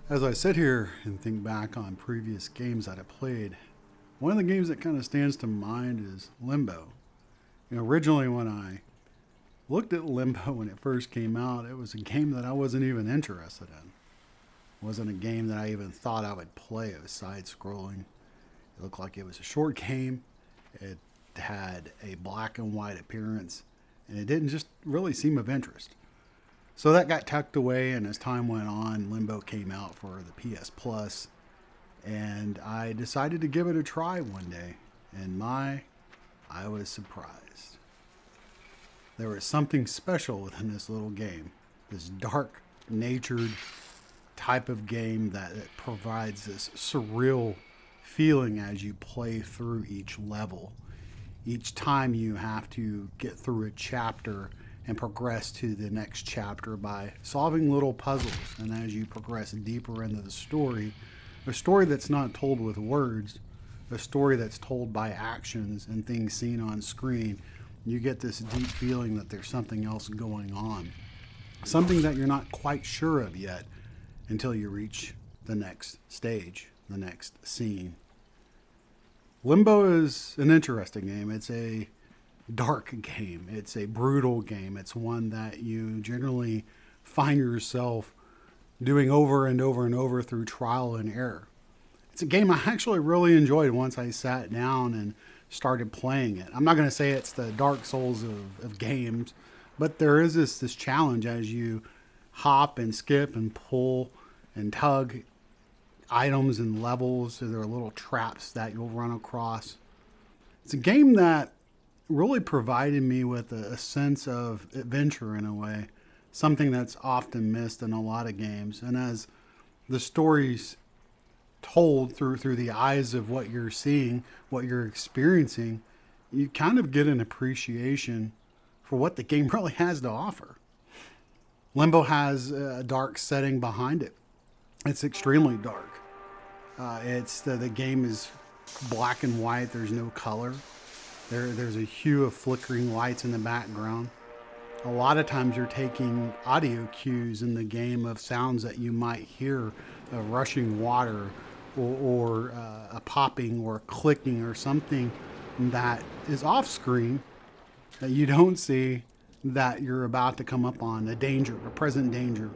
As I sit here and think back on previous games that I played, one of the games that kind of stands to mind is Limbo. Originally when I looked at Limbo when it first came out, it was a game that I wasn't even interested in. It wasn't a game that I even thought I would play. It was side scrolling. It looked like it was a short game. It had a black and white appearance, and it didn't just really seem of interest. So that got tucked away, and as time went on, Limbo came out for the PS Plus, and I decided to give it a try one day, and I was surprised. There was something special within this little game, this dark natured type of game that provides this surreal feeling as you play through each level. Each time you have to get through a chapter and progress to the next chapter by solving little puzzles. And as you progress deeper into the story, a story that's not told with words, a story that's told by actions and things seen on screen, you get this deep feeling that there's something else going on. Something that you're not quite sure of yet until you reach the next stage, the next scene. Limbo is an interesting game. It's a dark game. It's a brutal game. It's one that you generally find yourself doing over and over and over through trial and error. It's a game I actually really enjoyed once I sat down and started playing it. I'm not going to say it's the Dark Souls of games, but there is this challenge as you hop and skip and pull and tug items and levels. So there are little traps that you'll run across. It's a game that really provided me with a sense of adventure in a way, something that's often missed in a lot of games. And as the story's told through the eyes of what you're seeing, what you're experiencing, you kind of get an appreciation for what the game really has to offer. Limbo has a dark setting behind it. It's extremely dark. The game is black and white. There's no color. There's a hue of flickering lights in the background. A lot of times you're taking audio cues in the game of sounds that you might hear, rushing water or a popping or a clicking or something that is off screen that you don't see, that you're about to come up on a danger, a present danger.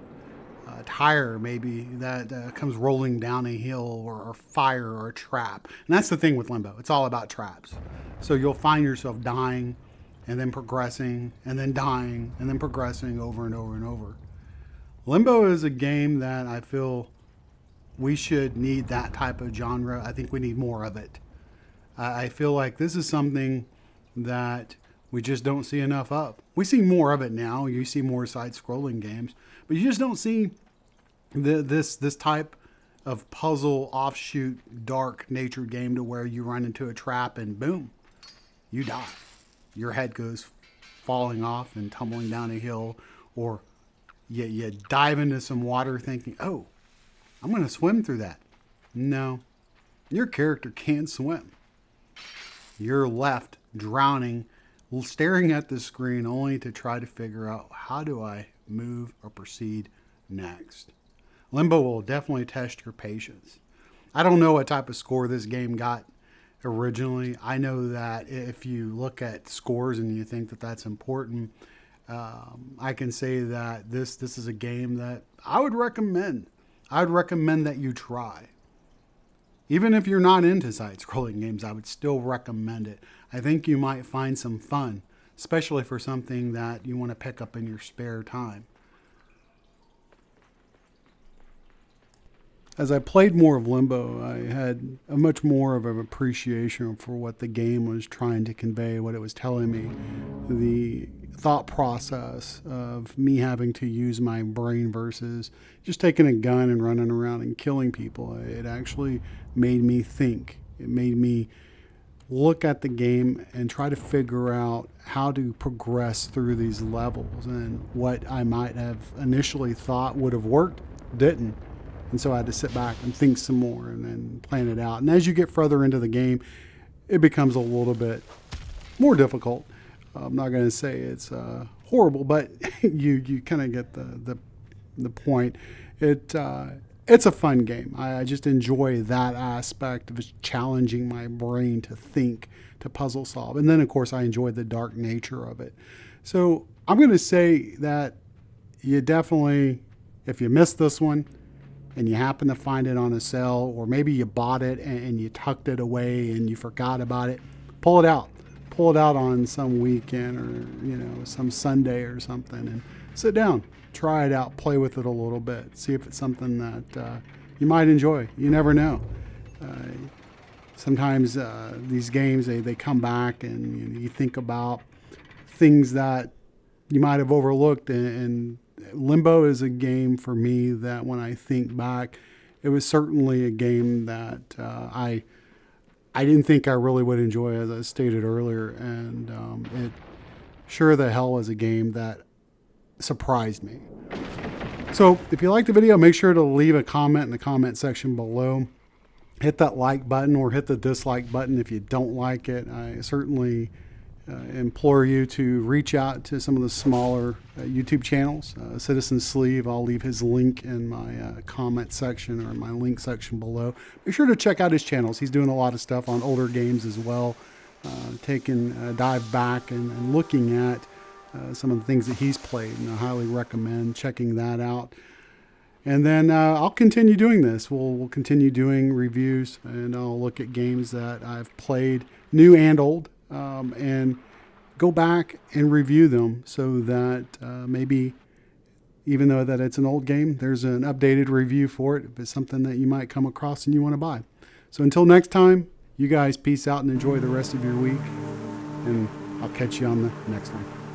A tire maybe that comes rolling down a hill, or fire, or a trap. And that's the thing with Limbo. It's all about traps. So you'll find yourself dying and then progressing and then dying and then progressing over and over and over. Limbo is a game that I feel we should need that type of genre. I think we need more of it. I feel like this is something that we just don't see enough of. We see more of it now. You see more side-scrolling games, but you just don't see this type of puzzle offshoot dark nature game to where you run into a trap and boom, you die. Your head goes falling off and tumbling down a hill, or you dive into some water thinking, oh, I'm going to swim through that. No, your character can't swim. You're left drowning, staring at the screen only to try to figure out, how do I move or proceed next? Limbo will definitely test your patience. I don't know what type of score this game got originally. I know that if you look at scores and you think that that's important, I can say that this is a game that I would recommend. I would recommend that you try. Even if you're not into side-scrolling games, I would still recommend it. I think you might find some fun, especially for something that you want to pick up in your spare time. As I played more of Limbo, I had a much more of an appreciation for what the game was trying to convey, what it was telling me. The thought process of me having to use my brain versus just taking a gun and running around and killing people. It actually made me think. It made me look at the game and try to figure out how to progress through these levels, and what I might have initially thought would have worked didn't. And so I had to sit back and think some more and then plan it out. And as you get further into the game, it becomes a little bit more difficult. I'm not going to say it's horrible, but you kind of get the point. it's a fun game. I just enjoy that aspect of challenging my brain to think, to puzzle solve. And then, of course, I enjoy the dark nature of it. So I'm going to say that you definitely, if you missed this one and you happen to find it on a sale, or maybe you bought it and you tucked it away and you forgot about it, pull it out. Pull it out on some weekend or, some Sunday or something and sit down. Try it out, play with it a little bit, see if it's something that you might enjoy. You never know. Sometimes these games, they come back and you think about things that you might have overlooked. And Limbo is a game for me that when I think back, it was certainly a game that I didn't think I really would enjoy, as I stated earlier. And it sure the hell was a game that surprised me. So if you liked the video, make sure to leave a comment in the comment section below. Hit that like button or hit the dislike button if you don't like it. I certainly implore you to reach out to some of the smaller YouTube channels. Citizen Sleeve, I'll leave his link in my comment section or my link section below. Be sure to check out his channels. He's doing a lot of stuff on older games as well, taking a dive back and looking at some of the things that he's played, and I highly recommend checking that out. And then I'll continue doing this. We'll continue doing reviews, and I'll look at games that I've played, new and old, and go back and review them so that maybe, even though that it's an old game, there's an updated review for it if it's something that you might come across and you want to buy. So until next time, you guys peace out and enjoy the rest of your week, and I'll catch you on the next one.